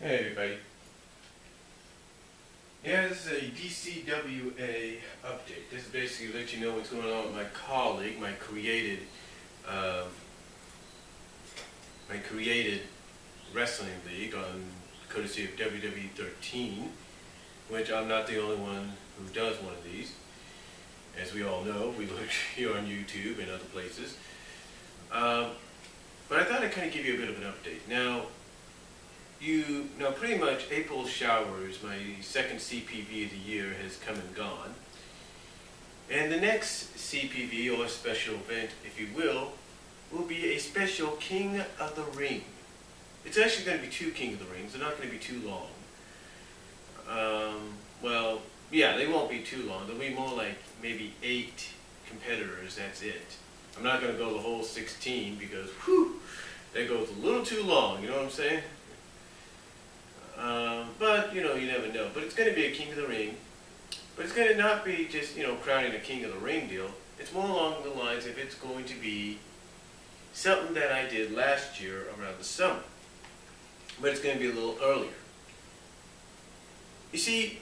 Hey everybody. Yeah, this is a Dcwa update. This is basically to let you know what's going on with my colleague, my created wrestling league on courtesy of WWE 13, which I'm not the only one who does one of these. As we all know, we look here on YouTube and other places. But I thought I'd kind of give you a bit of an update. Now, pretty much April Showers, my second CPV of the year, has come and gone. And the next CPV, or special event, if you will be a special King of the Ring. It's actually going to be 2 King of the Rings. They're not going to be too long. Well, yeah, they won't be too long. There'll be more like maybe 8 competitors, that's it. I'm not going to go the whole 16 because, whew, that goes a little too long, you know what I'm saying? But, you never know. But it's going to be a King of the Ring. But it's going to not be just, crowning a King of the Ring deal. It's more along the lines of it's going to be something that I did last year around the summer. But it's going to be a little earlier. You see,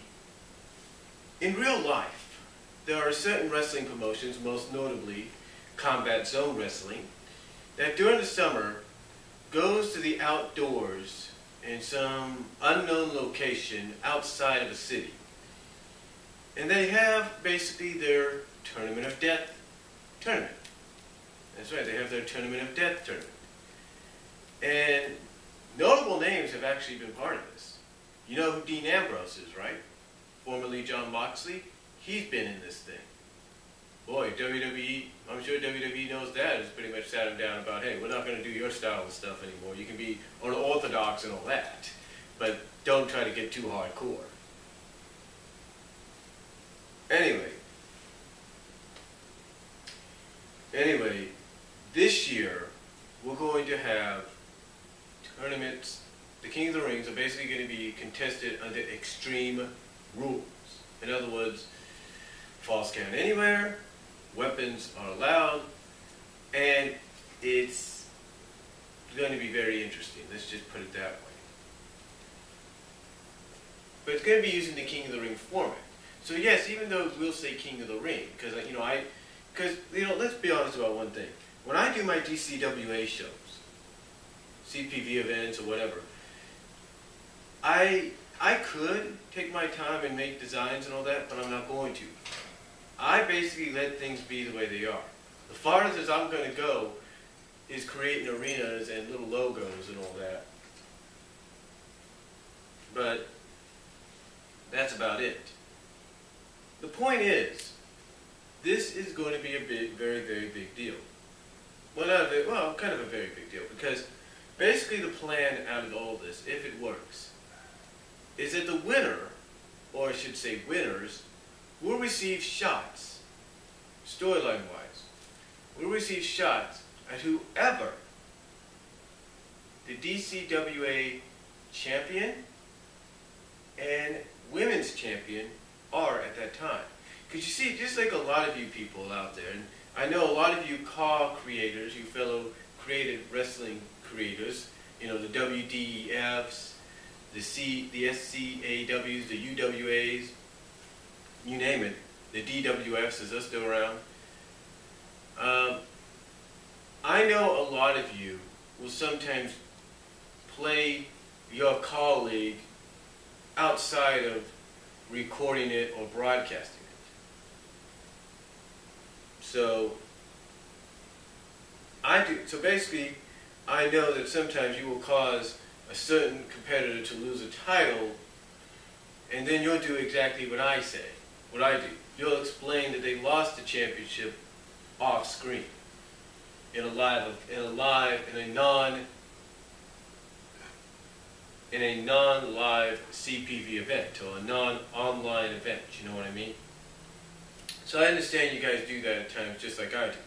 in real life, there are certain wrestling promotions, most notably Combat Zone Wrestling, that during the summer goes to the outdoors in some unknown location outside of a city. And they have basically their Tournament of Death tournament. That's right, they have their Tournament of Death tournament. And notable names have actually been part of this. You know who Dean Ambrose is, right? Formerly John Moxley. He's been in this thing. Boy, WWE, I'm sure WWE knows that. It's pretty much sat him down about, hey, we're not going to do your style of stuff anymore. You can be unorthodox and all that, but don't try to get too hardcore. Anyway, this year we're going to have tournaments. The King of the Rings are basically going to be contested under extreme rules. In other words, false count anywhere, weapons are allowed, and it's going to be very interesting. Let's just put it that way. But it's going to be using the King of the Ring format. So yes, even though we'll say King of the Ring, because let's be honest about one thing. When I do my Dcwa shows, CPV events or whatever, I could take my time and make designs and all that, but I'm not going to. I basically let things be the way they are. The farthest as I'm going to go is creating arenas and little logos and all that. But that's about it. The point is, this is going to be a very, very big deal. Well, kind of a very big deal, because basically the plan out of all this, if it works, is that the winner, or I should say winners, will receive shots, storyline-wise, will receive shots at whoever the Dcwa champion and women's champion are at that time. Because you see, just like a lot of you people out there, and I know a lot of you car creators, you fellow creative wrestling creators, the WDEFs, the SCAWs, the UWAs, you name it, the DWFs, is they're still around. I know a lot of you will sometimes play your colleague outside of recording it or broadcasting it. So basically, I know that sometimes you will cause a certain competitor to lose a title, and then you'll do exactly what I say, what I do. You'll explain that they lost the championship off screen in a non-live CPV event, or a non-online event, you know what I mean? So I understand you guys do that at times just like I do.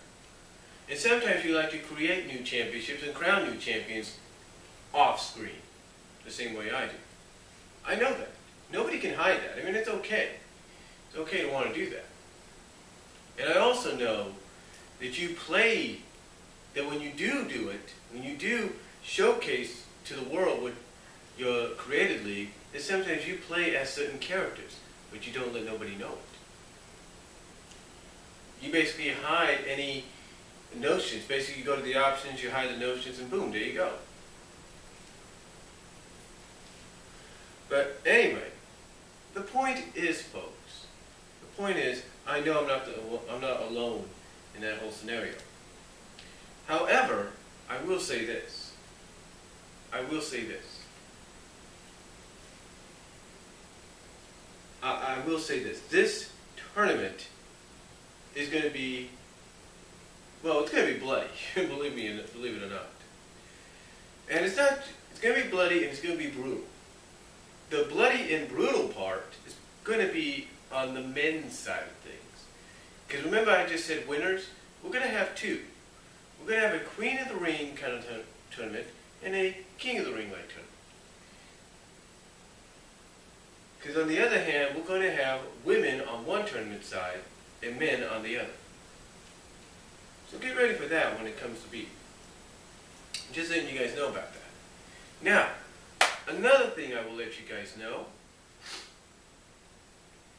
And sometimes you like to create new championships and crown new champions off screen, the same way I do. I know that. Nobody can hide that. I mean, it's okay. It's okay to want to do that. And I also know that when you do it, when you do showcase to the world what your created league is sometimes you play as certain characters, but you don't let nobody know it. You basically hide any notions. Basically, you go to the options, you hide the notions, and boom, there you go. But anyway, the point is, folks, the point is, I know I'm not alone in that whole scenario. However, I will say this. I will say this. I will say this. This tournament is going to be, well, it's going to be bloody. believe it or not. And it's going to be bloody and it's going to be brutal. The bloody and brutal part is going to be on the men's side of things. Because remember I just said winners? We're going to have two. We're going to have a Queen of the Ring kind of tournament and a King of the Ring like tournament. Because on the other hand, we're going to have women on one tournament side and men on the other. So get ready for that when it comes to beat. Just letting you guys know about that. Now, another thing I will let you guys know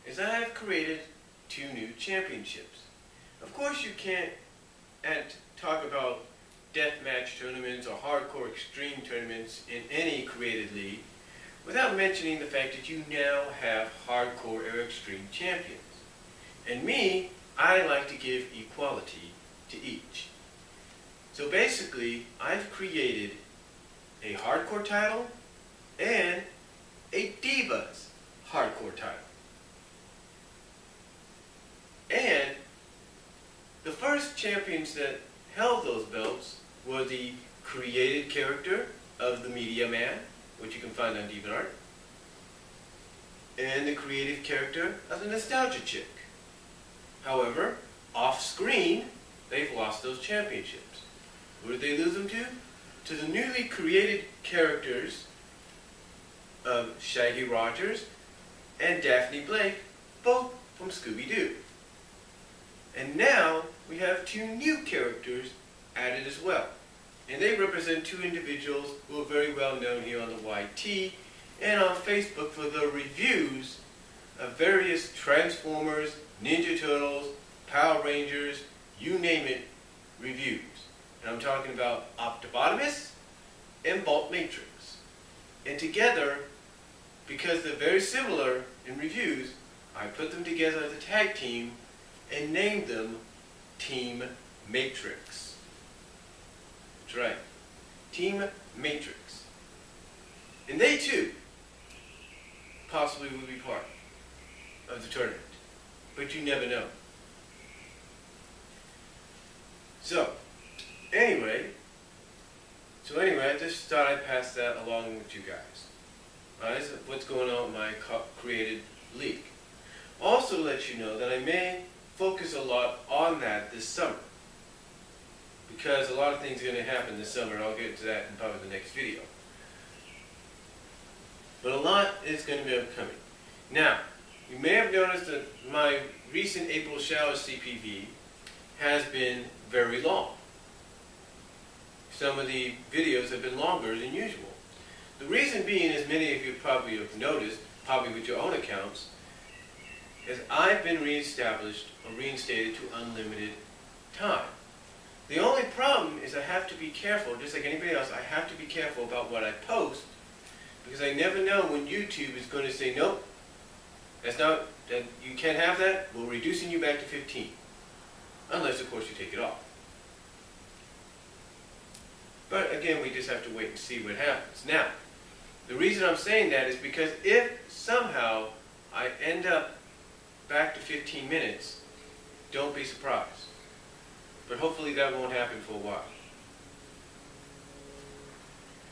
is I have created 2 new championships. Of course you can't talk about deathmatch tournaments or hardcore extreme tournaments in any created league without mentioning the fact that you now have hardcore or extreme champions. And me, I like to give equality to each. So basically, I've created a hardcore title and a Divas hardcore title. And the first champions that held those belts were the created character of the Media Man, which you can find on DeviantArt, and the creative character of the Nostalgia Chick. However, off-screen, they've lost those championships. Who did they lose them to? To the newly created characters of Shaggy Rogers and Daphne Blake, both from Scooby-Doo. And now we have 2 new characters added as well. And they represent 2 individuals who are very well known here on the YT and on Facebook for their reviews of various Transformers, Ninja Turtles, Power Rangers, you name it, reviews. And I'm talking about Optibotimus and Bolt Matrix. And together, because they're very similar in reviews, I put them together as a tag team and named them Team Matrix. That's right. Team Matrix. And they too possibly will be part of the tournament. But you never know. So anyway, I just thought I'd pass that along with you guys. This is what's going on with my created league. Also to let you know that I may focus a lot on that this summer. Because a lot of things are going to happen this summer, and I'll get to that in probably the next video. But a lot is going to be upcoming. Now, you may have noticed that my recent April Showers CPV has been very long. Some of the videos have been longer than usual. The reason being, as many of you probably have noticed, probably with your own accounts, is I've been reestablished or reinstated to unlimited time. The only problem is I have to be careful, just like anybody else, I have to be careful about what I post, because I never know when YouTube is going to say, nope, you can't have that, we're reducing you back to 15. Unless, of course, you take it off. But again, we just have to wait and see what happens. Now, the reason I'm saying that is because if somehow I end up back to 15 minutes, don't be surprised. But hopefully that won't happen for a while.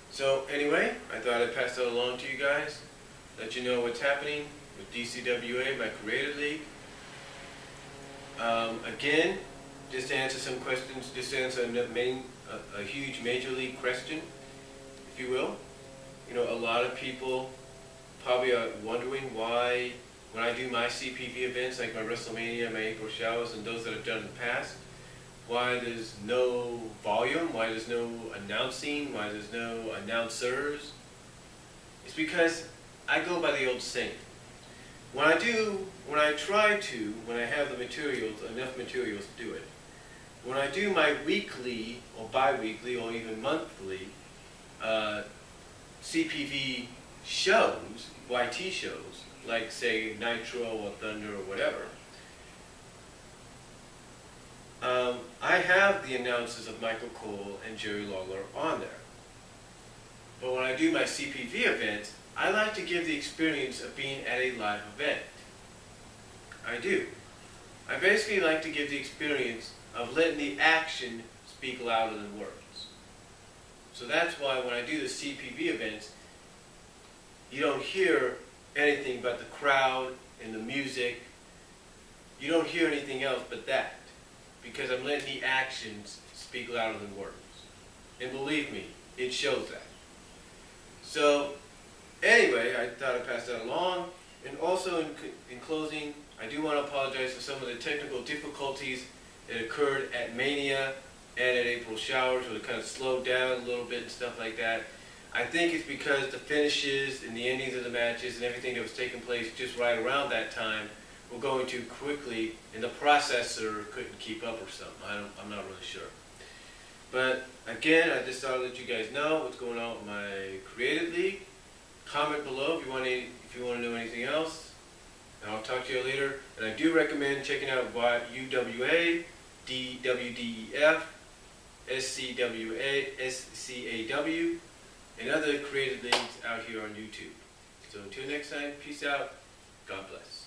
So anyway, I thought I'd pass that along to you guys, let you know what's happening with Dcwa, my creative league. Again, just to answer some questions, just to answer a huge major league question, if you will. You know, a lot of people probably are wondering why, when I do my CPV events, like my WrestleMania, my April Showers, and those that I've done in the past, why there's no volume, why there's no announcing, why there's no announcers. is because I go by the old saying. When I have the materials, enough materials to do it, when I do my weekly or bi-weekly or even monthly CPV shows, YT shows, like say Nitro or Thunder or whatever, I have the announcers of Michael Cole and Jerry Lawler on there. But when I do my CPV events, I like to give the experience of being at a live event. I do. I basically like to give the experience of letting the action speak louder than words. So that's why when I do the CPV events, you don't hear anything but the crowd and the music. You don't hear anything else but that, because I'm letting the actions speak louder than words. And believe me, it shows that. So anyway, I thought I'd pass that along. And also in closing, I do want to apologize for some of the technical difficulties that occurred at Mania and at April Showers, where it kind of slowed down a little bit and stuff like that. I think it's because the finishes and the endings of the matches and everything that was taking place just right around that time were going too quickly, and the processor couldn't keep up or something. I'm not really sure. But again, I just thought I'd let you guys know what's going on with my Creative League. Comment below if you want to know anything else. And I'll talk to you later. And I do recommend checking out UWA, DWDEF, SCWA, SCAW, and other creative leagues out here on YouTube. So until next time, peace out. God bless.